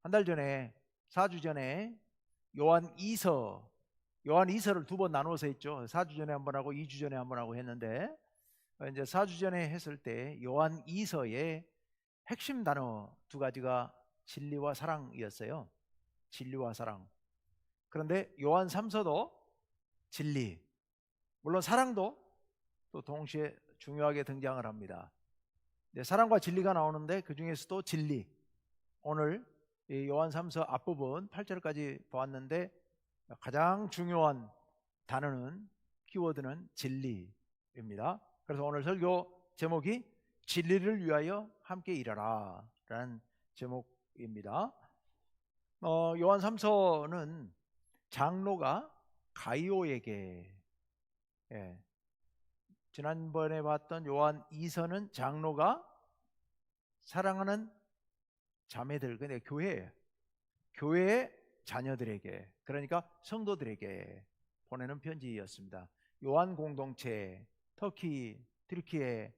한 달 전에 4주 전에 요한 2서를 두 번 나눠서 했죠. 4주 전에 한 번 하고 2주 전에 한 번 하고 했는데, 이제 4주 전에 했을 때 요한 2서의 핵심 단어 두 가지가 진리와 사랑이었어요. 진리와 사랑. 그런데 요한 3서도 진리, 물론 사랑도 또 동시에 중요하게 등장을 합니다. 사랑과 진리가 나오는데 그 중에서도 진리, 오늘 요한 3서 앞부분 8절까지 보았는데 가장 중요한 단어는, 키워드는 진리입니다. 그래서 오늘 설교 제목이 진리를 위하여 함께 일하라 라는 제목입니다. 요한 3서는 장로가 가이오에게, 지난번에 봤던 요한 2서는 장로가 사랑하는 자매들, 근데 교회의 자녀들에게, 그러니까 성도들에게 보내는 편지였습니다. 요한 공동체, 튀르키예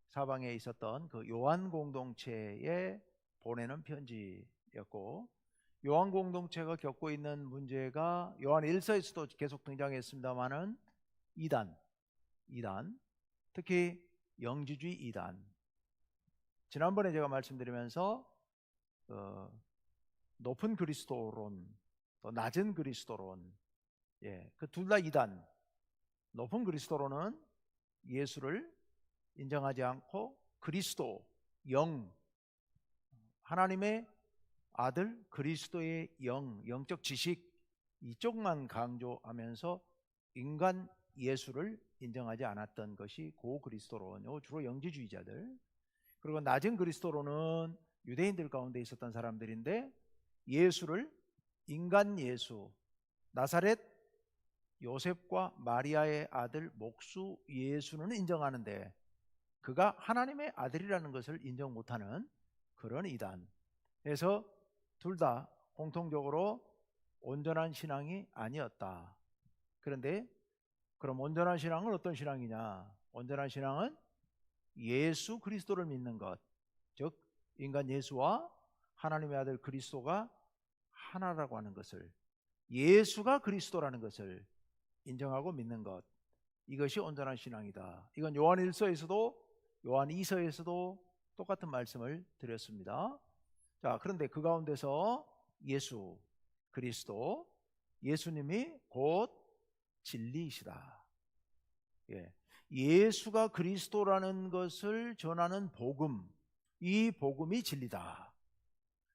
사방에 있었던 그 요한 공동체에 보내는 편지였고, 요한 공동체가 겪고 있는 문제가 요한 1서에서도 계속 등장했습니다만은 이단, 특히 영지주의 이단. 지난번에 제가 말씀드리면서 높은 그리스도론, 또 낮은 그리스도론, 그 둘 다 이단. 높은 그리스도론은 예수를 인정하지 않고 그리스도, 하나님의 아들 그리스도의 영적 지식 이쪽만 강조하면서 인간 예수를 인정하지 않았던 것이 고그리스도론이요, 주로 영지주의자들. 그리고 낮은 그리스도론은 유대인들 가운데 있었던 사람들인데 예수를 인간 예수, 나사렛 요셉과 마리아의 아들 목수 예수는 인정하는데 그가 하나님의 아들이라는 것을 인정 못하는 그런 이단. 그래서 둘 다 공통적으로 온전한 신앙이 아니었다. 그런데 그럼 온전한 신앙은 어떤 신앙이냐? 온전한 신앙은 예수 그리스도를 믿는 것, 즉 인간 예수와 하나님의 아들 그리스도가 하나라고 하는 것을, 예수가 그리스도라는 것을 인정하고 믿는 것, 이것이 온전한 신앙이다. 이건 요한 1서에서도 요한 2서에서도 똑같은 말씀을 드렸습니다. 자, 그런데 그 가운데서 예수 그리스도, 예수님이 곧 진리이시다. 예수가 그리스도라는 것을 전하는 복음, 이 복음이 진리다.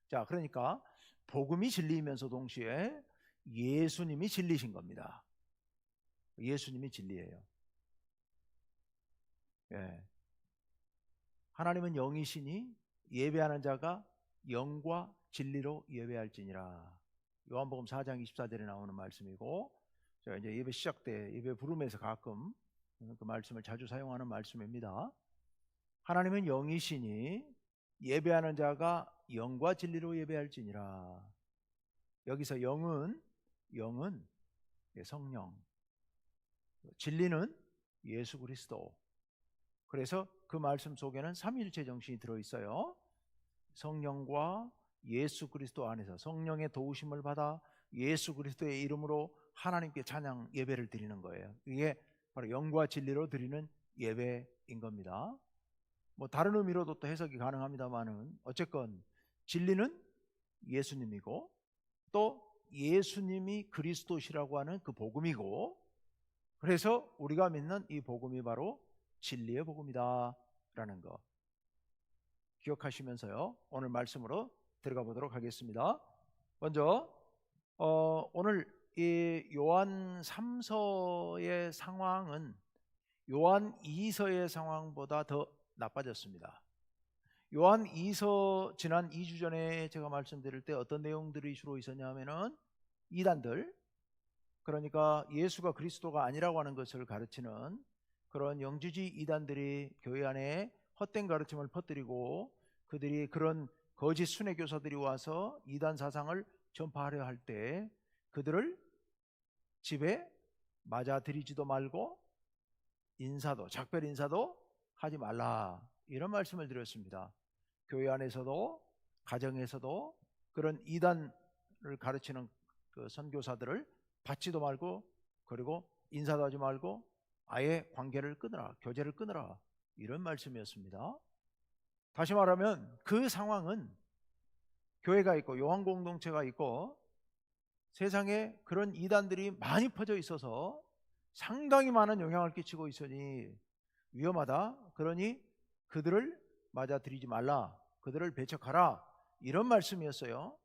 자, 그러니까 복음이 진리이면서 동시에 예수님이 진리신 겁니다. 예수님이 진리예요. 하나님은 영이시니 예배하는 자가 영과 진리로 예배할지니라. 요한복음 4장 24절에 나오는 말씀이고, 제가 이제 예배 시작 때 예배 부름에서 가끔 그 말씀을 자주 사용하는 말씀입니다. 하나님은 영이시니 예배하는 자가 영과 진리로 예배할지니라. 여기서 영은 성령, 진리는 예수 그리스도. 그래서 그 말씀 속에는 삼위일체 정신이 들어있어요. 성령과 예수 그리스도 안에서 성령의 도우심을 받아 예수 그리스도의 이름으로 하나님께 찬양 예배를 드리는 거예요. 이게 바로 영과 진리로 드리는 예배인 겁니다. 뭐 다른 의미로도 또 해석이 가능합니다만은 어쨌건 진리는 예수님이고 또 예수님이 그리스도시라고 하는 그 복음이고, 그래서 우리가 믿는 이 복음이 바로 진리의 복음이다 라는 거 기억하시면서요, 오늘 말씀으로 들어가 보도록 하겠습니다. 먼저 오늘 이 요한 3서의 상황은 요한 2서의 상황보다 더 나빠졌습니다. 요한 2서 지난 2주 전에 제가 말씀드릴 때 어떤 내용들이 주로 있었냐면은 이단들, 그러니까 예수가 그리스도가 아니라고 하는 것을 가르치는 그런 영지주의 이단들이 교회 안에 헛된 가르침을 퍼뜨리고, 그들이 그런 거짓 순회 교사들이 와서 이단 사상을 전파하려 할 때 그들을 집에 맞아들이지도 말고 작별 인사도 하지 말라, 이런 말씀을 드렸습니다. 교회 안에서도 가정에서도 그런 이단을 가르치는 그 선교사들을 받지도 말고, 그리고 인사도 하지 말고 아예 관계를 끊으라, 교제를 끊으라, 이런 말씀이었습니다. 다시 말하면 그 상황은 교회가 있고 요한 공동체가 있고 세상에 그런 이단들이 많이 퍼져 있어서 상당히 많은 영향을 끼치고 있으니 위험하다. 그러니 그들을 맞아들이지 말라, 그들을 배척하라, 이런 말씀이었어요.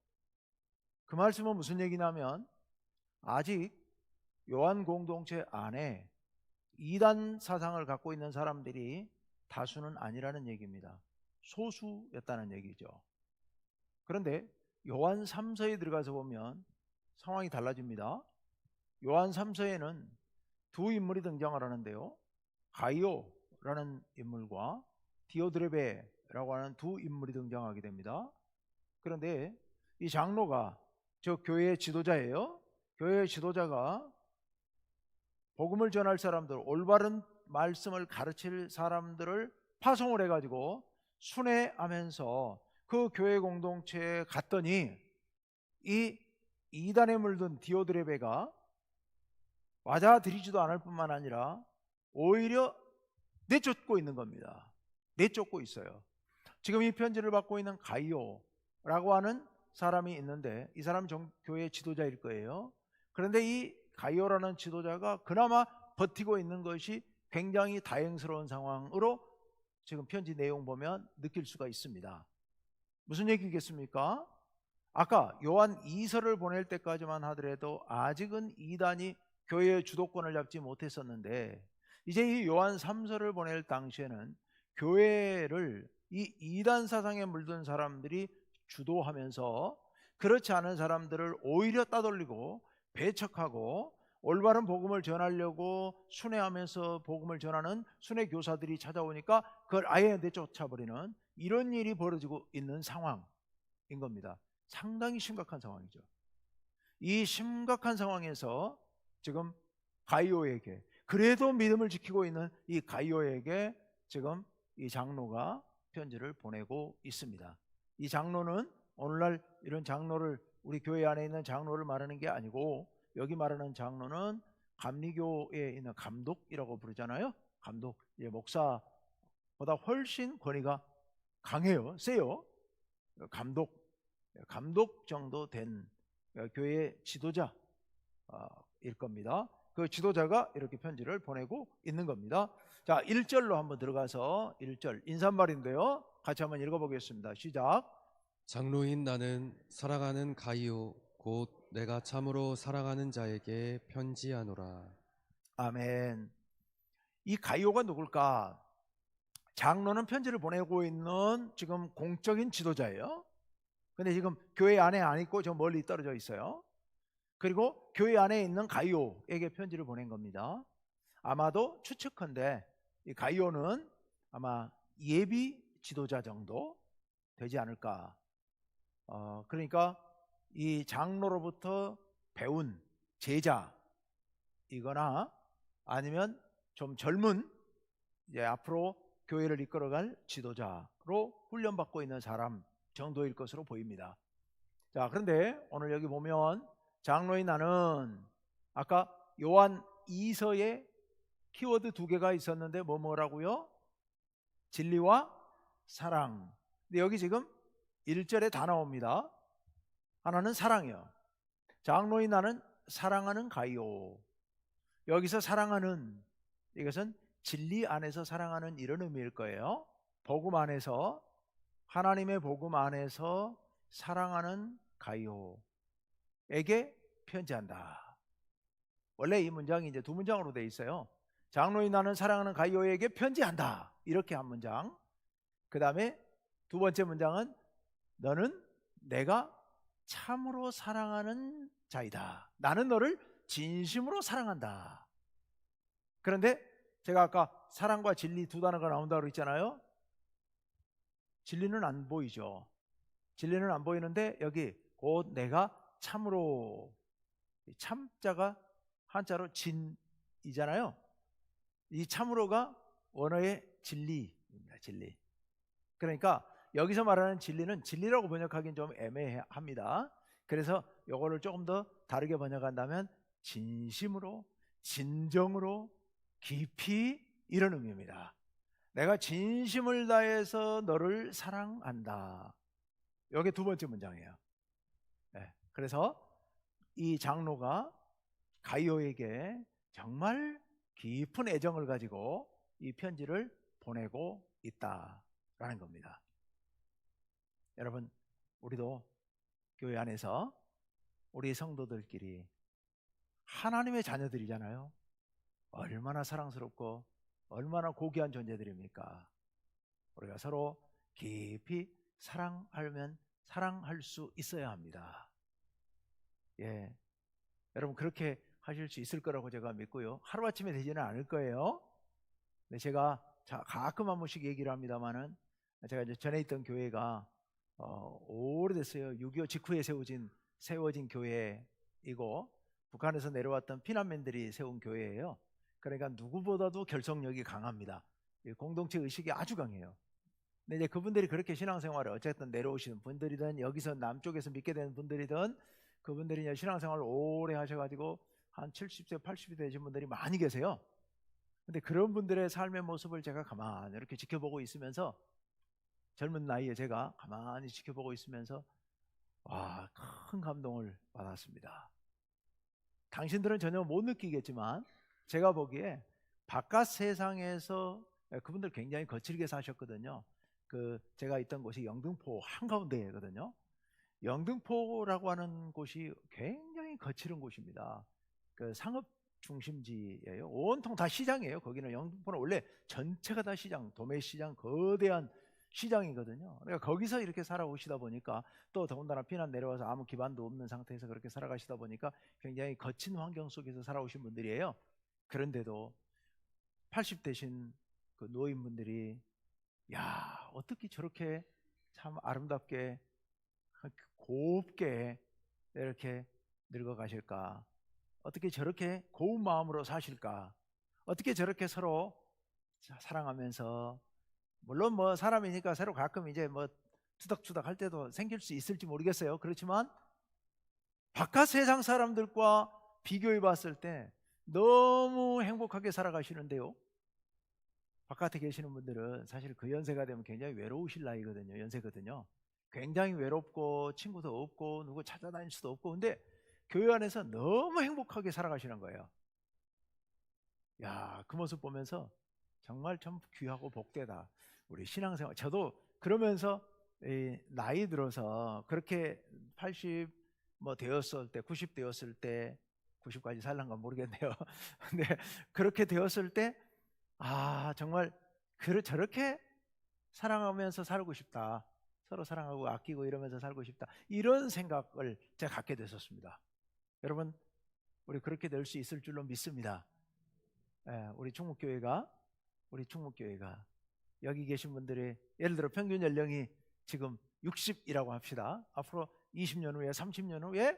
그 말씀은 무슨 얘기냐면 아직 요한 공동체 안에 이단 사상을 갖고 있는 사람들이 다수는 아니라는 얘기입니다. 소수였다는 얘기죠. 그런데 요한 3서에 들어가서 보면 상황이 달라집니다. 요한 3서에는 두 인물이 등장을 하는데요, 가이오라는 인물과 디오드레베라고 하는 두 인물이 등장하게 됩니다. 그런데 이 장로가 저 교회의 지도자예요. 교회의 지도자가 복음을 전할 사람들, 올바른 말씀을 가르칠 사람들을 파송을 해가지고 순회하면서 그 교회 공동체에 갔더니 이 이단에 물든 디오드레베가 맞아들이지도 않을 뿐만 아니라 오히려 내쫓고 있는 겁니다. 내쫓고 있어요. 지금 이 편지를 받고 있는 가이오라고 하는 사람이 있는데 이 사람은 교회의 지도자일 거예요. 그런데 이 가이오라는 지도자가 그나마 버티고 있는 것이 굉장히 다행스러운 상황으로 지금 편지 내용 보면 느낄 수가 있습니다. 무슨 얘기겠습니까? 아까 요한 2서를 보낼 때까지만 하더라도 아직은 이단이 교회의 주도권을 잡지 못했었는데 이제 이 요한 3서를 보낼 당시에는 교회를 이 이단 사상에 물든 사람들이 주도하면서 그렇지 않은 사람들을 오히려 따돌리고 배척하고 올바른 복음을 전하려고 순회하면서 복음을 전하는 순회 교사들이 찾아오니까 그걸 아예 내쫓아버리는 이런 일이 벌어지고 있는 상황인 겁니다. 상당히 심각한 상황이죠. 이 심각한 상황에서 지금 가이오에게, 그래도 믿음을 지키고 있는 이 가이오에게 지금 이 장로가 편지를 보내고 있습니다. 이 장로는 오늘날 이런 장로를, 우리 교회 안에 있는 장로를 말하는 게 아니고 여기 말하는 장로는 감리교에 있는 감독이라고 부르잖아요. 감독, 목사보다 훨씬 권위가 강해요, 세요. 감독 정도 된 교회 지도자일 겁니다. 그 지도자가 이렇게 편지를 보내고 있는 겁니다. 자, 1절로 한번 들어가서 1절 인사말인데요, 같이 한번 읽어보겠습니다. 시작. 장로인 나는 사랑하는 가이오 곧 내가 참으로 사랑하는 자에게 편지하노라. 아멘. 이 가이오가 누굴까? 장로는 편지를 보내고 있는 지금 공적인 지도자예요. 근데 지금 교회 안에 안 있고 저 멀리 떨어져 있어요. 그리고 교회 안에 있는 가이오에게 편지를 보낸 겁니다. 아마도 추측컨대 이 가이오는 아마 예비 지도자 정도 되지 않을까. 그러니까 이 장로로부터 배운 제자이거나 아니면 좀 젊은 이제 앞으로 교회를 이끌어갈 지도자로 훈련받고 있는 사람 정도일 것으로 보입니다. 자, 그런데 오늘 여기 보면 장로인 나는 아까 요한 2서에 키워드 두 개가 있었는데 뭐라고요? 진리와 사랑. 근데 여기 지금 1절에 다 나옵니다. 하나는 사랑이요. 장로인 나는 사랑하는 가이오. 여기서 사랑하는, 이것은 진리 안에서 사랑하는 이런 의미일 거예요. 복음 안에서, 하나님의 복음 안에서 사랑하는 가이오에게 편지한다. 원래 이 문장이 이제 두 문장으로 되어 있어요. 장로인 나는 사랑하는 가이오에게 편지한다, 이렇게 한 문장. 그 다음에 두 번째 문장은 너는 내가 참으로 사랑하는 자이다. 나는 너를 진심으로 사랑한다. 그런데 제가 아까 사랑과 진리 두 단어가 나온다고 했잖아요. 진리는 안 보이죠. 진리는 안 보이는데 여기 곧 내가 참으로, 참자가 한자로 진이잖아요. 이 참으로가 원어의 진리입니다. 진리. 그러니까 여기서 말하는 진리는 진리라고 번역하기는 좀 애매합니다. 그래서 요거를 조금 더 다르게 번역한다면 진심으로, 진정으로, 깊이, 이런 의미입니다. 내가 진심을 다해서 너를 사랑한다. 이게 두 번째 문장이에요. 네. 그래서 이 장로가 가이오에게 정말 깊은 애정을 가지고 이 편지를 보내고 있다라는 겁니다. 여러분, 우리도 교회 안에서 우리 성도들끼리 하나님의 자녀들이잖아요. 얼마나 사랑스럽고 얼마나 고귀한 존재들입니까? 우리가 서로 깊이 사랑하려면 사랑할 수 있어야 합니다. 예, 여러분 그렇게 하실 수 있을 거라고 제가 믿고요. 하루아침에 되지는 않을 거예요. 근데 제가 가끔 한 번씩 얘기를 합니다만은, 제가 이제 전에 있던 교회가 오래됐어요. 6.25 직후에 세워진 교회이고, 북한에서 내려왔던 피난민들이 세운 교회예요. 그러니까 누구보다도 결속력이 강합니다. 공동체 의식이 아주 강해요. 근데 이제 그분들이 그렇게 신앙생활을 어쨌든 내려오시는 분들이든 여기서 남쪽에서 믿게 되는 분들이든, 그분들이 이제 신앙생활을 오래 하셔가지고 한 70세, 80세 되신 분들이 많이 계세요. 근데 그런 분들의 삶의 모습을 제가 가만히 이렇게 지켜보고 있으면서, 젊은 나이에 제가 가만히 지켜보고 있으면서 와, 큰 감동을 받았습니다. 당신들은 전혀 못 느끼겠지만 제가 보기에 바깥 세상에서, 그분들 굉장히 거칠게 사셨거든요. 제가 있던 곳이 영등포 한가운데거든요. 영등포라고 하는 곳이 굉장히 거칠은 곳입니다. 상업 중심지예요. 온통 다 시장이에요. 거기는, 영등포는 원래 전체가 다 시장, 도매시장, 거대한 시장이거든요. 그러니까 거기서 이렇게 살아오시다 보니까, 또 더군다나 피난 내려와서 아무 기반도 없는 상태에서 그렇게 살아가시다 보니까 굉장히 거친 환경 속에서 살아오신 분들이에요. 그런데도 80 되신 그 노인분들이, 야, 어떻게 저렇게 참 아름답게 곱게 이렇게 늙어가실까? 어떻게 저렇게 고운 마음으로 사실까? 어떻게 저렇게 서로 사랑하면서, 물론 뭐 사람이니까 서로 가끔 이제 뭐 투닥투닥 할 때도 생길 수 있을지 모르겠어요. 그렇지만 바깥 세상 사람들과 비교해 봤을 때 너무 행복하게 살아가시는데요. 바깥에 계시는 분들은 사실 그 연세가 되면 굉장히 외로우실 나이거든요. 연세거든요. 굉장히 외롭고 친구도 없고 누구 찾아다닐 수도 없고, 근데 교회 안에서 너무 행복하게 살아가시는 거예요. 야, 그 모습 보면서 정말 참 귀하고 복되다. 우리 신앙생활, 저도 그러면서 나이 들어서 그렇게 80 뭐 되었을 때, 90 되었을 때, 90까지 살란가 모르겠네요. 근데 그렇게 되었을 때, 정말 저렇게 사랑하면서 살고 싶다. 서로 사랑하고 아끼고 이러면서 살고 싶다. 이런 생각을 제가 갖게 됐었습니다. 여러분, 우리 그렇게 될 수 있을 줄로 믿습니다. 우리 충북교회가 여기 계신 분들의, 예를 들어 평균 연령이 지금 60이라고 합시다. 앞으로 20년 후에, 30년 후에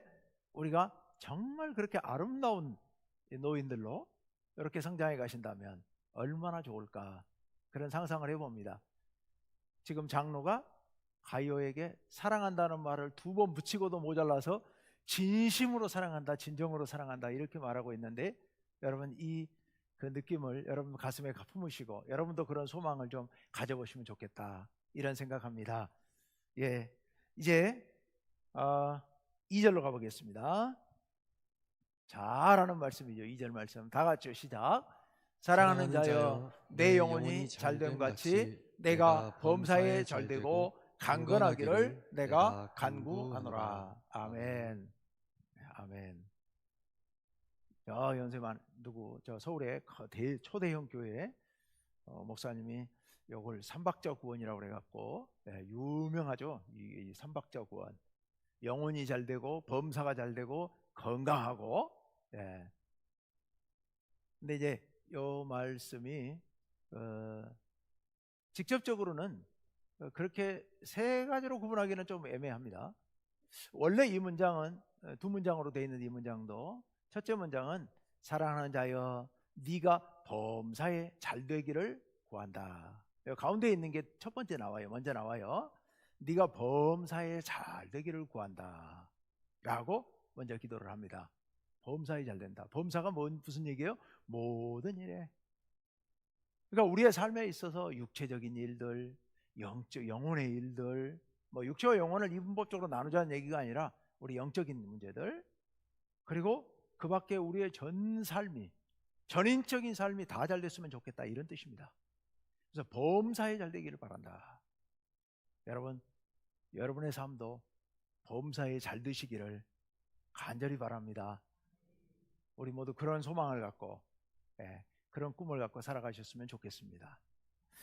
우리가 정말 그렇게 아름다운 노인들로 이렇게 성장해 가신다면 얼마나 좋을까, 그런 상상을 해봅니다. 지금 장로가 가이오에게 사랑한다는 말을 2번 붙이고도 모자라서 진심으로 사랑한다, 진정으로 사랑한다, 이렇게 말하고 있는데, 여러분 그 느낌을 여러분 가슴에 품으시고 여러분도 그런 소망을 좀 가져보시면 좋겠다, 이런 생각합니다. 예, 이제 2절로 가보겠습니다. 잘하는 말씀이죠. 2절 말씀 다 같이 시작. 사랑하는 자여, 내 영혼이 잘됨 같이 내가 범사에 잘되고 강건하기를 내가 간구하노라. 아멘. 아멘. 연세만 누구 서울의 초대형 교회 목사님이 요걸 삼박자 구원이라고 그래갖고, 유명하죠. 이 삼박자 구원. 영혼이 잘되고 범사가 잘되고 건강하고. 근데 이제 요 말씀이 직접적으로는 그렇게 세 가지로 구분하기는 좀 애매합니다. 원래 이 문장은 2문장으로 되어 있는 이 문장도, 첫째 문장은 사랑하는 자여 네가 범사에 잘되기를 구한다. 가운데 있는 게 첫 번째 나와요. 먼저 나와요. 네가 범사에 잘 되기를 구한다 라고 먼저 기도를 합니다. 범사에 잘 된다. 범사가 무슨 얘기예요? 모든 일에. 그러니까 우리의 삶에 있어서 육체적인 일들, 영혼의 일들, 뭐 육체와 영혼을 이분법적으로 나누자는 얘기가 아니라 우리 영적인 문제들, 그리고 그 밖에 우리의 전 삶이, 전인적인 삶이 다 잘 됐으면 좋겠다, 이런 뜻입니다. 그래서 범사에 잘 되기를 바란다. 여러분, 여러분의 삶도 범사에 잘 되시기를 간절히 바랍니다. 우리 모두 그런 소망을 갖고, 그런 꿈을 갖고 살아가셨으면 좋겠습니다.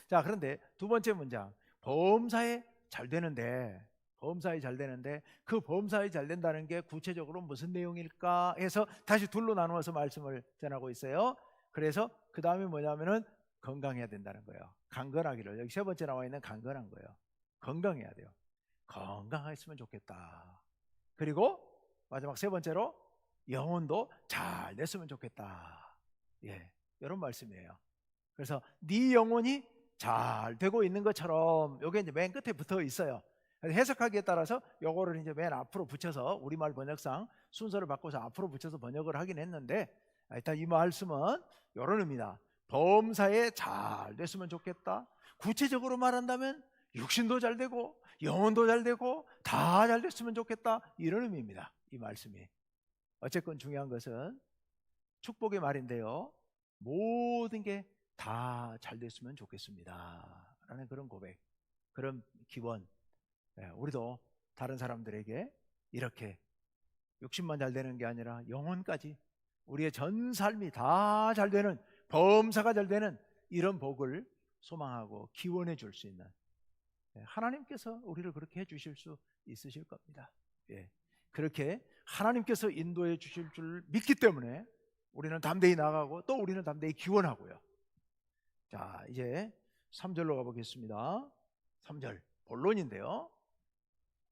자, 그런데 두 번째 문장, 범사에 잘 되는데, 범사에 잘 되는데 그 범사에 잘 된다는 게 구체적으로 무슨 내용일까 해서 다시 둘로 나누어서 말씀을 전하고 있어요. 그래서 그 다음에 뭐냐면은 건강해야 된다는 거예요. 강건하기를. 여기 세 번째 나와 있는 강건한 거예요. 건강해야 돼요. 건강했으면 좋겠다. 그리고 마지막 세 번째로 영혼도 잘 됐으면 좋겠다. 이런 말씀이에요. 그래서 네 영혼이 잘 되고 있는 것처럼, 요게 이제 맨 끝에 붙어 있어요. 해석하기에 따라서 요거를 이제 맨 앞으로 붙여서 우리말 번역상 순서를 바꿔서 앞으로 붙여서 번역을 하긴 했는데, 일단 이 말씀은 요런 의미다. 범사에 잘 됐으면 좋겠다. 구체적으로 말한다면 육신도 잘 되고 영혼도 잘 되고 다 잘 됐으면 좋겠다, 이런 의미입니다. 이 말씀이. 어쨌건 중요한 것은 축복의 말인데요, 모든 게 다 잘 됐으면 좋겠습니다 라는 그런 고백, 그런 기원, 우리도 다른 사람들에게 이렇게 육신만 잘 되는 게 아니라 영혼까지, 우리의 전 삶이 다 잘 되는, 범사가 잘 되는 이런 복을 소망하고 기원해 줄 수 있는, 하나님께서 우리를 그렇게 해 주실 수 있으실 겁니다. 그렇게 하나님께서 인도해 주실 줄 믿기 때문에 우리는 담대히 나가고 또 우리는 담대히 기원하고요. 자, 이제 3절로 가보겠습니다. 3절 본론인데요.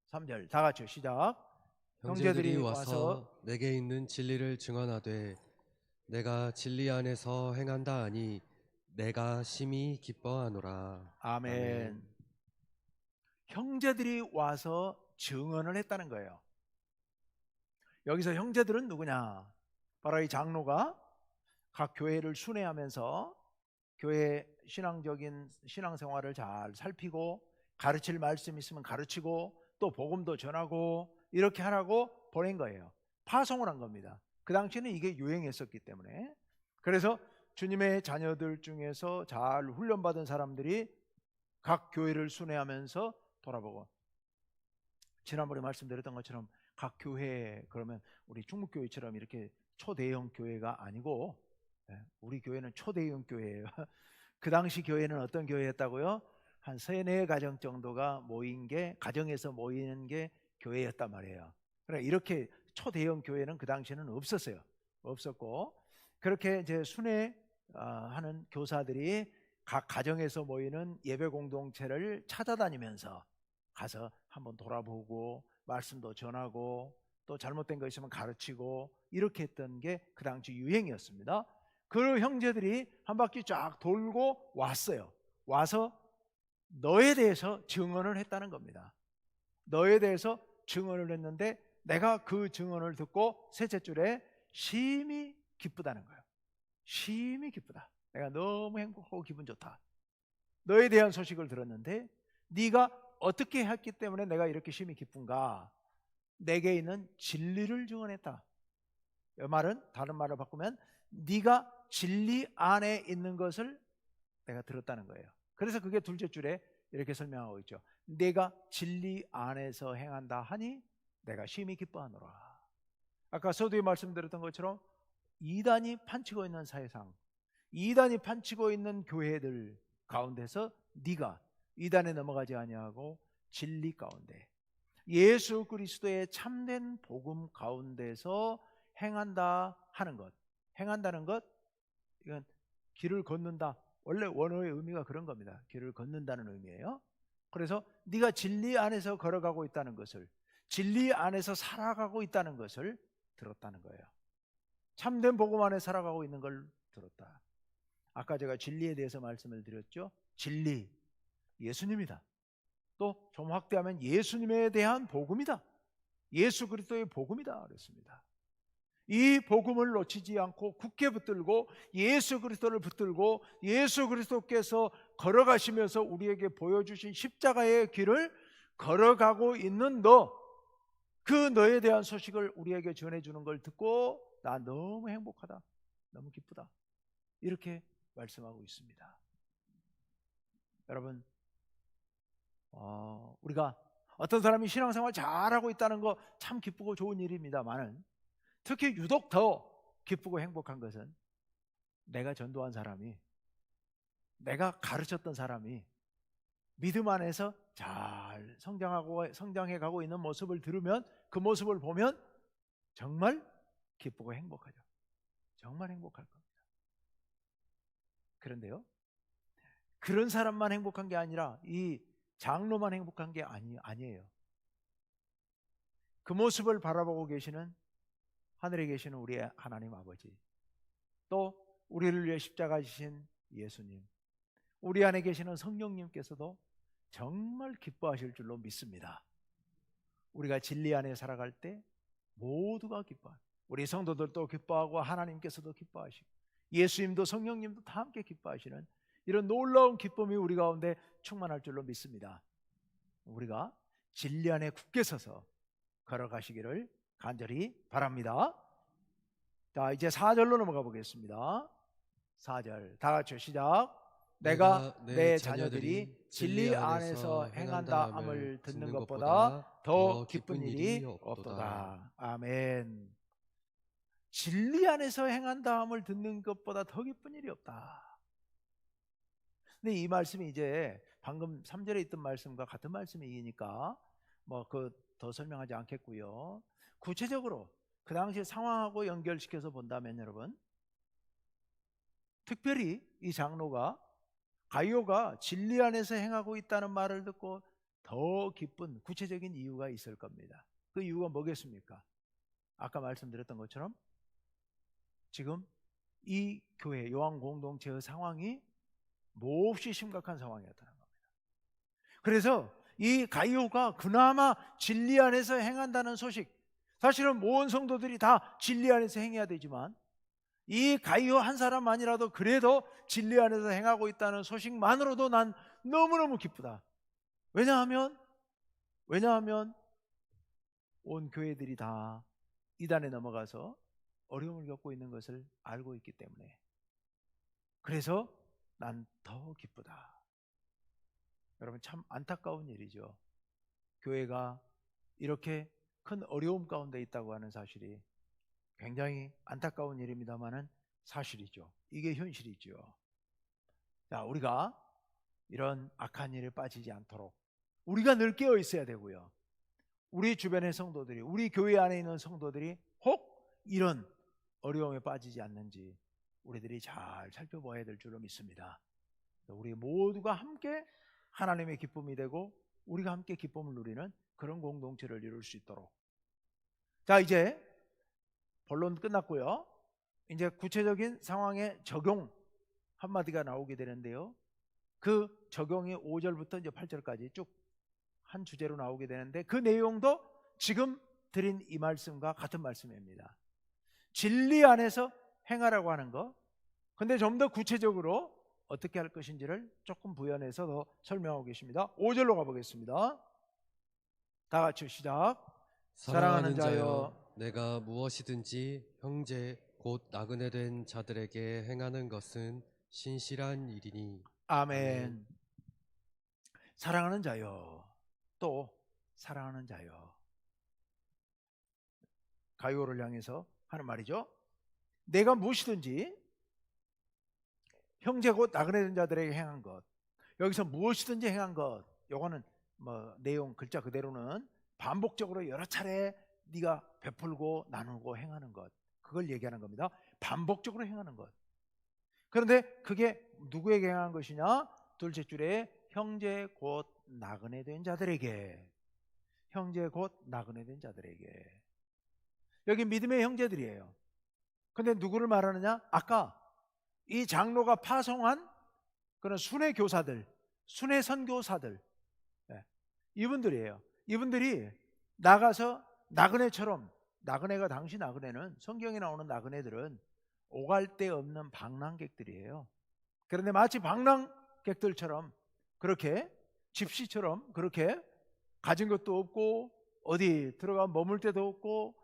3절 다 같이 시작. 형제들이 와서 내게 있는 진리를 증언하되 내가 진리 안에서 행한다 하니 내가 심히 기뻐하노라. 아멘. 형제들이 와서 증언을 했다는 거예요. 여기서 형제들은 누구냐? 바로 이 장로가 각 교회를 순회하면서 교회 신앙적인 신앙생활을 잘 살피고 가르칠 말씀 있으면 가르치고 또 복음도 전하고 이렇게 하라고 보낸 거예요. 파송을 한 겁니다. 그 당시에는 이게 유행했었기 때문에. 그래서 주님의 자녀들 중에서 잘 훈련받은 사람들이 각 교회를 순회하면서 돌아보고, 지난번에 말씀드렸던 것처럼 각 교회, 그러면 우리 충북교회처럼 이렇게 초대형 교회가 아니고, 우리 교회는 초대형 교회예요. 그 당시 교회는 어떤 교회였다고요? 한 3-4가정 정도가 모인 게, 가정에서 모이는 게 교회였단 말이에요. 그러니까 이렇게 초대형 교회는 그 당시에는 없었어요. 없었고, 그렇게 이제 순회하는 교사들이 각 가정에서 모이는 예배 공동체를 찾아다니면서 가서 한번 돌아보고 말씀도 전하고 또 잘못된 거 있으면 가르치고 이렇게 했던 게 그 당시 유행이었습니다. 그 형제들이 한 바퀴 쫙 돌고 왔어요. 와서 너에 대해서 증언을 했다는 겁니다. 너에 대해서 증언을 했는데 내가 그 증언을 듣고 셋째 줄에 심히 기쁘다는 거예요. 심히 기쁘다. 내가 너무 행복하고 기분 좋다. 너에 대한 소식을 들었는데 네가 어떻게 했기 때문에 내가 이렇게 심히 기쁜가? 내게 있는 진리를 증언했다. 이 말은 다른 말로 바꾸면 네가 진리 안에 있는 것을 내가 들었다는 거예요. 그래서 그게 둘째 줄에 이렇게 설명하고 있죠. 내가 진리 안에서 행한다 하니 내가 심히 기뻐하노라. 아까 서두에 말씀드렸던 것처럼 이단이 판치고 있는 사회상, 이단이 판치고 있는 교회들 가운데서 네가 이단에 넘어가지 아니하고 진리 가운데 예수 그리스도의 참된 복음 가운데서 행한다 하는 것, 행한다는 것, 이건 길을 걷는다. 원래 원어의 의미가 그런 겁니다. 길을 걷는다는 의미예요. 그래서 네가 진리 안에서 걸어가고 있다는 것을, 진리 안에서 살아가고 있다는 것을 들었다는 거예요. 참된 복음 안에 살아가고 있는 걸 들었다. 아까 제가 진리에 대해서 말씀을 드렸죠. 진리, 예수님이다. 또 좀 확대하면 예수님에 대한 복음이다. 예수 그리스도의 복음이다 그랬습니다. 이 복음을 놓치지 않고 굳게 붙들고 예수 그리스도를 붙들고 예수 그리스도께서 걸어가시면서 우리에게 보여주신 십자가의 길을 걸어가고 있는 그 너에 대한 소식을 우리에게 전해주는 걸 듣고 나 너무 행복하다, 너무 기쁘다, 이렇게 말씀하고 있습니다. 여러분, 우리가 어떤 사람이 신앙생활 잘하고 있다는 거 참 기쁘고 좋은 일입니다만, 특히 유독 더 기쁘고 행복한 것은 내가 전도한 사람이, 내가 가르쳤던 사람이 믿음 안에서 잘 성장해 가고 있는 모습을 들으면, 그 모습을 보면 정말 기쁘고 행복하죠. 정말 행복할 겁니다. 그런데요, 그런 사람만 행복한 게 아니라 이 장로만 행복한 게 아니에요. 그 모습을 바라보고 계시는 하늘에 계시는 우리의 하나님 아버지, 또 우리를 위해 십자가 지신 예수님, 우리 안에 계시는 성령님께서도 정말 기뻐하실 줄로 믿습니다. 우리가 진리 안에 살아갈 때 모두가 기뻐하고, 우리 성도들도 기뻐하고 하나님께서도 기뻐하시고 예수님도 성령님도 다 함께 기뻐하시는 이런 놀라운 기쁨이 우리 가운데 충만할 줄로 믿습니다. 우리가 진리 안에 굳게 서서 걸어가시기를 간절히 바랍니다. 자, 이제 4절로 넘어가 보겠습니다. 4절 다 같이 시작. 내가 내 자녀들이 진리 안에서 행한다 함을 듣는 것보다 더 기쁜 일이 없도다. 아멘. 진리 안에서 행한다 함을 듣는 것보다 더 기쁜 일이 없다. 근데 이 말씀이 이제 방금 3절에 있던 말씀과 같은 말씀이니까 더 설명하지 않겠고요. 구체적으로 그 당시 상황하고 연결시켜서 본다면, 여러분, 특별히 이 장로가, 가이오가 진리 안에서 행하고 있다는 말을 듣고 더 기쁜 구체적인 이유가 있을 겁니다. 그 이유가 뭐겠습니까? 아까 말씀드렸던 것처럼 지금 이 교회 요한 공동체의 상황이 몹시 심각한 상황이었다는 겁니다. 그래서 이 가이오가 그나마 진리 안에서 행한다는 소식, 사실은 모든 성도들이 다 진리 안에서 행해야 되지만 이 가이오 한 사람만이라도 그래도 진리 안에서 행하고 있다는 소식만으로도 난 너무너무 기쁘다. 왜냐하면 온 교회들이 다 이단에 넘어가서 어려움을 겪고 있는 것을 알고 있기 때문에, 그래서 난 더 기쁘다. 여러분, 참 안타까운 일이죠. 교회가 이렇게 큰 어려움 가운데 있다고 하는 사실이 굉장히 안타까운 일입니다만은 사실이죠. 이게 현실이죠. 자, 우리가 이런 악한 일에 빠지지 않도록 우리가 늘 깨어 있어야 되고요. 우리 주변의 성도들이, 우리 교회 안에 있는 성도들이 혹 이런 어려움에 빠지지 않는지 우리들이 잘 살펴봐야 될 줄로 믿습니다. 우리 모두가 함께 하나님의 기쁨이 되고 우리가 함께 기쁨을 누리는 그런 공동체를 이룰 수 있도록. 자, 이제 본론 끝났고요. 이제 구체적인 상황의 적용 한마디가 나오게 되는데요. 그 적용이 5절부터 이제 8절까지 쭉 한 주제로 나오게 되는데, 그 내용도 지금 드린 이 말씀과 같은 말씀입니다. 진리 안에서 행하라고 하는 거. 근데 좀 더 구체적으로 어떻게 할 것인지를 조금 부연해서 더 설명하고 계십니다. 5절로 가보겠습니다. 다 같이 시작. 사랑하는 자여, 내가 무엇이든지 형제 곧 나그네 된 자들에게 행하는 것은 신실한 일이니. 아멘. 사랑하는 자여, 또 사랑하는 자여. 가요를 향해서 하는 말이죠. 내가 무엇이든지 형제 곧 나그네 된 자들에게 행한 것. 여기서 무엇이든지 행한 것, 요거는 내용 글자 그대로는 반복적으로 여러 차례 네가 베풀고 나누고 행하는 것, 그걸 얘기하는 겁니다. 반복적으로 행하는 것. 그런데 그게 누구에게 행한 것이냐? 둘째 줄에 형제 곧 나그네 된 자들에게. 형제 곧 나그네 된 자들에게. 여기 믿음의 형제들이에요. 근데 누구를 말하느냐? 아까 이 장로가 파송한 그런 순회 교사들, 순회 선교사들, 이분들이에요. 이분들이 나가서 나그네처럼, 나그네가 당시 나그네는, 성경에 나오는 나그네들은 오갈 데 없는 방랑객들이에요. 그런데 마치 방랑객들처럼, 그렇게 집시처럼 그렇게 가진 것도 없고 어디 들어가 머물 데도 없고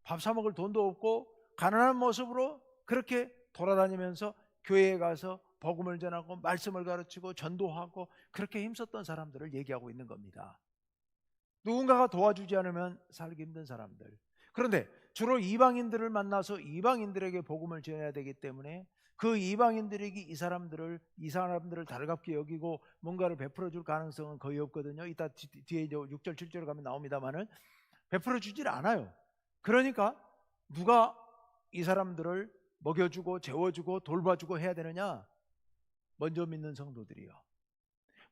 밥 사 먹을 돈도 없고 가난한 모습으로 그렇게 돌아다니면서 교회에 가서 복음을 전하고 말씀을 가르치고 전도하고 그렇게 힘썼던 사람들을 얘기하고 있는 겁니다. 누군가가 도와주지 않으면 살기 힘든 사람들. 그런데 주로 이방인들을 만나서 이방인들에게 복음을 전해야 되기 때문에 그 이방인들에게 이 사람들을 달갑게 여기고 뭔가를 베풀어 줄 가능성은 거의 없거든요. 이따 뒤에 6절 7절 가면 나옵니다만은 베풀어 주질 않아요. 그러니까 누가 이 사람들을 먹여주고 재워주고 돌봐주고 해야 되느냐? 먼저 믿는 성도들이요.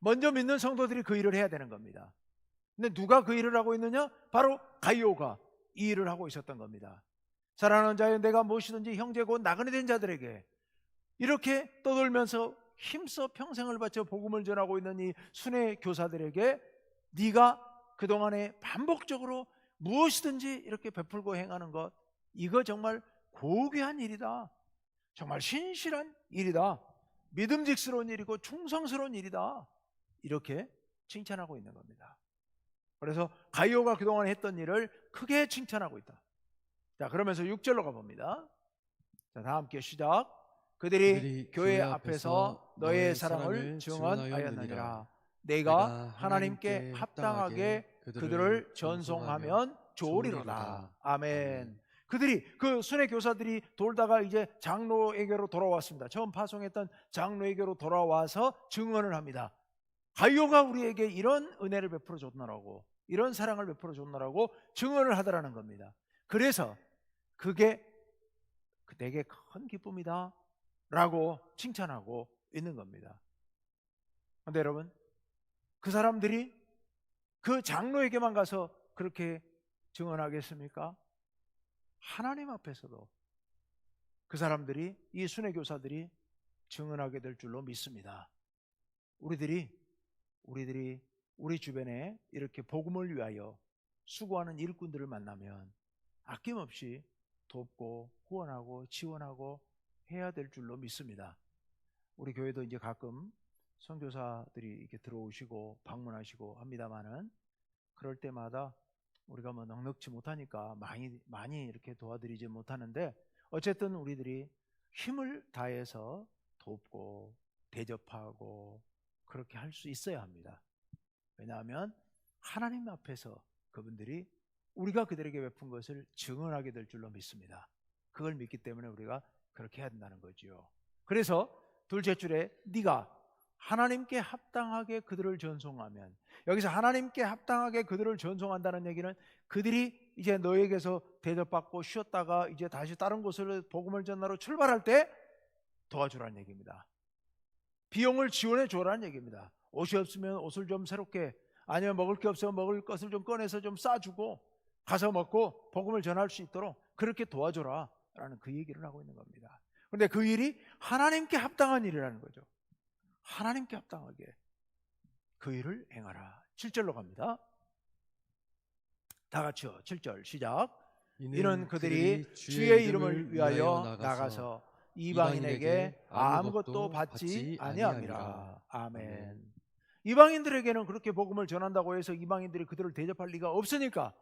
먼저 믿는 성도들이 그 일을 해야 되는 겁니다. 근데 누가 그 일을 하고 있느냐? 바로 가이오가 이 일을 하고 있었던 겁니다. 사랑하는 자여, 내가 무엇이든지 형제 곧 나그네 된 자들에게 이렇게 떠돌면서 힘써 평생을 바쳐 복음을 전하고 있는 이 순회 교사들에게 네가 그동안에 반복적으로 무엇이든지 이렇게 베풀고 행하는 것, 이거 정말 고귀한 일이다. 정말 신실한 일이다. 믿음직스러운 일이고 충성스러운 일이다. 이렇게 칭찬하고 있는 겁니다. 그래서 가이오가 그동안 했던 일을 크게 칭찬하고 있다. 자, 그러면서 6절로 가봅니다. 자, 다 함께 시작. 그들이 교회 앞에서 너의 사랑을 증언하였느니라. 내가 하나님께 합당하게 그들을 전송하면 좋으리로다. 아멘. 그들이, 그 순회 교사들이 돌다가 이제 장로에게로 돌아왔습니다. 처음 파송했던 장로에게로 돌아와서 증언을 합니다. 가이오가 우리에게 이런 은혜를 베풀어 줬노라고, 이런 사랑을 베풀어 줬노라고 증언을 하더라는 겁니다. 그래서 그게 내게 큰 기쁨이다 라고 칭찬하고 있는 겁니다. 그런데 여러분, 그 사람들이 그 장로에게만 가서 그렇게 증언하겠습니까? 하나님 앞에서도 그 사람들이, 이 순회교사들이 증언하게 될 줄로 믿습니다. 우리 주변에 이렇게 복음을 위하여 수고하는 일꾼들을 만나면 아낌없이 돕고 후원하고 지원하고 해야 될 줄로 믿습니다. 우리 교회도 이제 가끔 선교사들이 이렇게 들어오시고 방문하시고 합니다만은, 그럴 때마다 우리가 뭐 넉넉지 못하니까 많이 이렇게 도와드리지 못하는데, 어쨌든 우리들이 힘을 다해서 돕고 대접하고 그렇게 할 수 있어야 합니다. 왜냐하면 하나님 앞에서 그분들이 우리가 그들에게 베푼 것을 증언하게 될 줄로 믿습니다. 그걸 믿기 때문에 우리가 그렇게 해야 된다는 거지요. 그래서 둘째 줄에 네가 하나님께 합당하게 그들을 전송하면, 여기서 하나님께 합당하게 그들을 전송한다는 얘기는 그들이 이제 너에게서 대접받고 쉬었다가 이제 다시 다른 곳으로 복음을 전하러 출발할 때 도와주라는 얘기입니다. 비용을 지원해 줘라는 얘기입니다. 옷이 없으면 옷을 좀 새롭게, 아니면 먹을 게 없으면 먹을 것을 좀 꺼내서 좀 싸주고 가서 먹고 복음을 전할 수 있도록 그렇게 도와줘라 라는 그 얘기를 하고 있는 겁니다. 그런데 그 일이 하나님께 합당한 일이라는 거죠. 하나님께 합당하게 그 일을 행하라. 7절로 갑니다. 다 같이요. 7절 시작. 이는 그들이 주의 이름을 위하여 나가서 이방인에게 아무것도 받지 아니함이라. 아멘. 이방인들에게는 그렇게 복음을 전한다고 해서 이방인들이 그들을 대접할 리가 없으니까,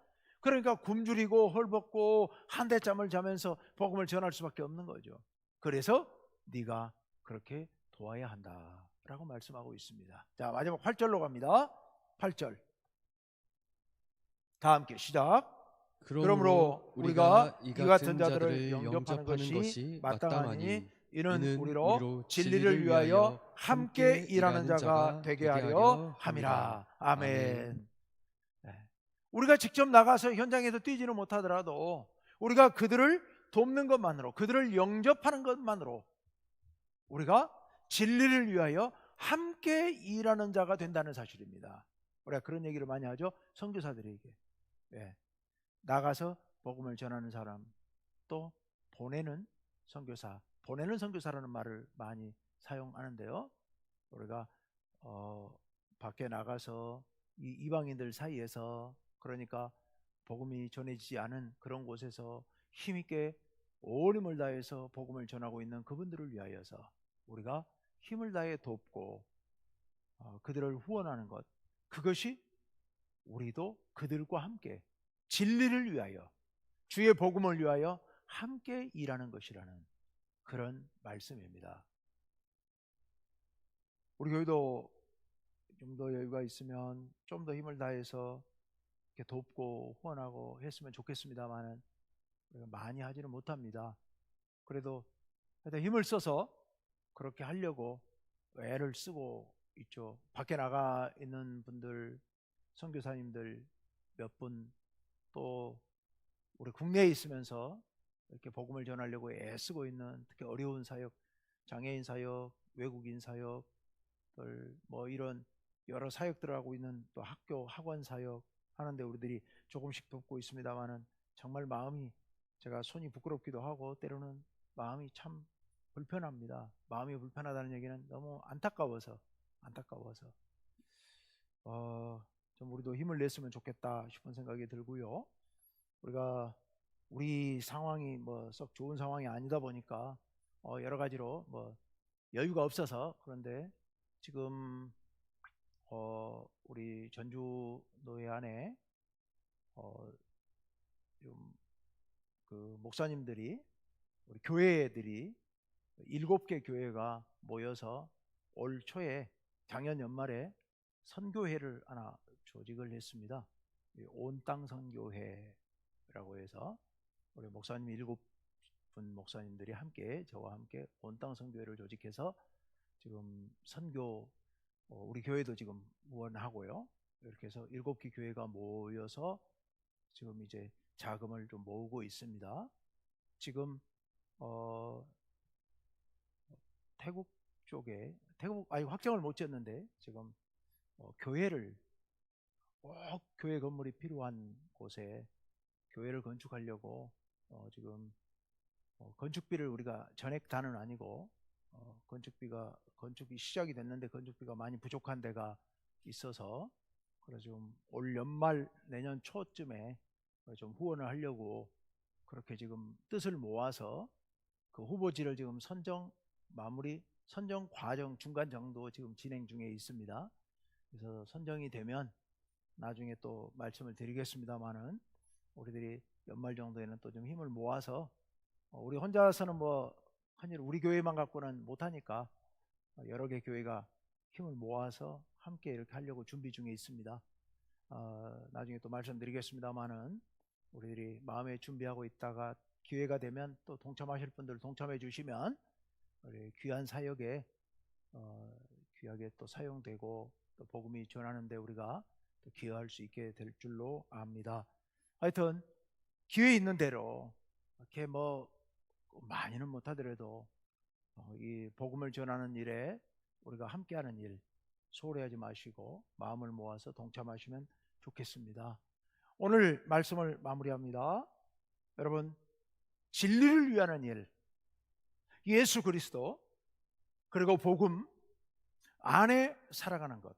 그러니까 굶주리고 헐벗고 한대잠을 자면서 복음을 전할 수밖에 없는 거죠. 그래서 네가 그렇게 도와야 한다라고 말씀하고 있습니다. 자, 마지막 8절로 갑니다. 8절 다 함께 시작. 그러므로 우리가 이 같은 자들을 영접하는 것이 마땅하니 이는 우리로 진리를 위하여 함께 일하는 자가 되게 하려 함이라. 아멘. 네. 우리가 직접 나가서 현장에서 뛰지는 못하더라도 우리가 그들을 돕는 것만으로, 그들을 영접하는 것만으로 우리가 진리를 위하여 함께 일하는 자가 된다는 사실입니다. 우리가 그런 얘기를 많이 하죠. 선교사들에게. 네. 나가서 복음을 전하는 사람, 또 보내는 선교사라는 말을 많이 사용하는데요. 우리가 밖에 나가서 이 이방인들 사이에서, 그러니까 복음이 전해지지 않은 그런 곳에서 힘있게 온 힘을 다해서 복음을 전하고 있는 그분들을 위하여서 우리가 힘을 다해 돕고 그들을 후원하는 것, 그것이 우리도 그들과 함께 진리를 위하여, 주의 복음을 위하여 함께 일하는 것이라는 그런 말씀입니다. 우리 교회도 좀 더 여유가 있으면 좀 더 힘을 다해서 이렇게 돕고 후원하고 했으면 좋겠습니다만은 많이 하지는 못합니다. 그래도 하여튼 힘을 써서 그렇게 하려고 애를 쓰고 있죠. 밖에 나가 있는 분들, 선교사님들 몇 분, 또 우리 국내에 있으면서 이렇게 복음을 전하려고 애쓰고 있는, 특히 어려운 사역, 장애인 사역, 외국인 사역들, 뭐 이런 여러 사역들을 하고 있는, 또 학교 학원 사역 하는데 우리들이 조금씩 돕고 있습니다만은 정말 마음이, 제가 손이 부끄럽기도 하고 때로는 마음이 참 불편합니다. 마음이 불편하다는 얘기는 너무 안타까워서 좀 우리도 힘을 냈으면 좋겠다 싶은 생각이 들고요. 우리 상황이 뭐 썩 좋은 상황이 아니다 보니까 여러 가지로 뭐 여유가 없어서, 그런데 지금 우리 전주 노회 안에 좀 그 목사님들이, 우리 교회들이 7개 교회가 모여서 올 초에, 작년 연말에 선교회를 하나 조직을 했습니다. 온 땅 선교회라고 해서 우리 목사님 7분 목사님들이 함께, 저와 함께 온 땅 선교회를 조직해서 지금 선교, 우리 교회도 지금 후원하고요. 이렇게 해서 7개 교회가 모여서 지금 이제 자금을 좀 모으고 있습니다. 지금 태국 쪽에, 확정을 못 지었는데 지금 교회를, 꼭 교회 건물이 필요한 곳에 교회를 건축하려고 지금 건축비를, 우리가 전액다는 아니고 건축이 시작이 됐는데 건축비가 많이 부족한 데가 있어서, 그래서 좀 올 연말 내년 초쯤에 좀 후원을 하려고 그렇게 지금 뜻을 모아서 그 후보지를 지금 선정 과정 중간 정도 지금 진행 중에 있습니다. 그래서 선정이 되면 나중에 또 말씀을 드리겠습니다만은, 우리들이 연말 정도에는 또 좀 힘을 모아서, 우리 혼자서는 뭐 흔히 우리 교회만 갖고는 못하니까 여러 개 교회가 힘을 모아서 함께 이렇게 하려고 준비 중에 있습니다. 나중에 또 말씀드리겠습니다만은, 우리들이 마음에 준비하고 있다가 기회가 되면 또 동참하실 분들 동참해 주시면 우리 귀한 사역에 귀하게 또 사용되고 또 복음이 전하는데 우리가 또 기여할 수 있게 될 줄로 압니다. 하여튼 기회 있는 대로 이렇게 뭐 많이는 못하더라도 이 복음을 전하는 일에 우리가 함께하는 일 소홀히하지 마시고 마음을 모아서 동참하시면 좋겠습니다. 오늘 말씀을 마무리합니다. 여러분, 진리를 위하는 일, 예수 그리스도 그리고 복음 안에 살아가는 것,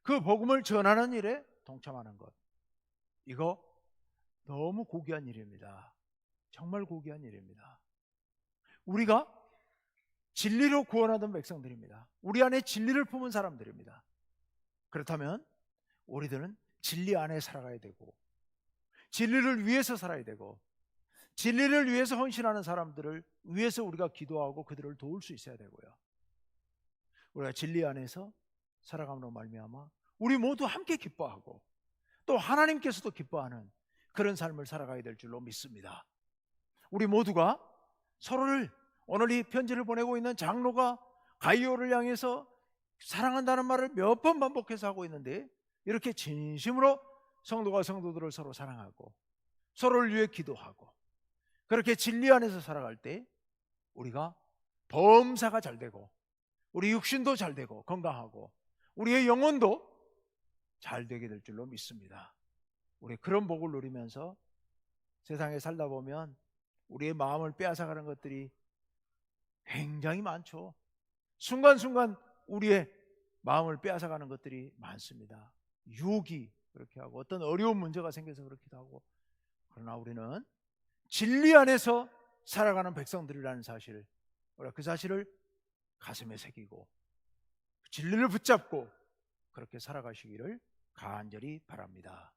그 복음을 전하는 일에 동참하는 것, 이거 너무 고귀한 일입니다. 정말 고귀한 일입니다. 우리가 진리로 구원하던 백성들입니다. 우리 안에 진리를 품은 사람들입니다. 그렇다면 우리들은 진리 안에 살아가야 되고, 진리를 위해서 살아야 되고, 진리를 위해서 헌신하는 사람들을 위해서 우리가 기도하고 그들을 도울 수 있어야 되고요. 우리가 진리 안에서 살아감으로 말미암아 우리 모두 함께 기뻐하고 또 하나님께서도 기뻐하는 그런 삶을 살아가야 될 줄로 믿습니다. 우리 모두가 서로를, 오늘 이 편지를 보내고 있는 장로가 가이오를 향해서 사랑한다는 말을 몇 번 반복해서 하고 있는데, 이렇게 진심으로 성도가 성도들을 서로 사랑하고 서로를 위해 기도하고 그렇게 진리 안에서 살아갈 때 우리가 범사가 잘 되고 우리 육신도 잘 되고 건강하고 우리의 영혼도 잘 되게 될 줄로 믿습니다. 우리 그런 복을 누리면서 세상에 살다 보면 우리의 마음을 빼앗아가는 것들이 굉장히 많죠. 순간순간 우리의 마음을 빼앗아가는 것들이 많습니다. 유혹이 그렇게 하고 어떤 어려운 문제가 생겨서 그렇기도 하고, 그러나 우리는 진리 안에서 살아가는 백성들이라는 사실, 우리가 그 사실을 가슴에 새기고 진리를 붙잡고 그렇게 살아가시기를 간절히 바랍니다.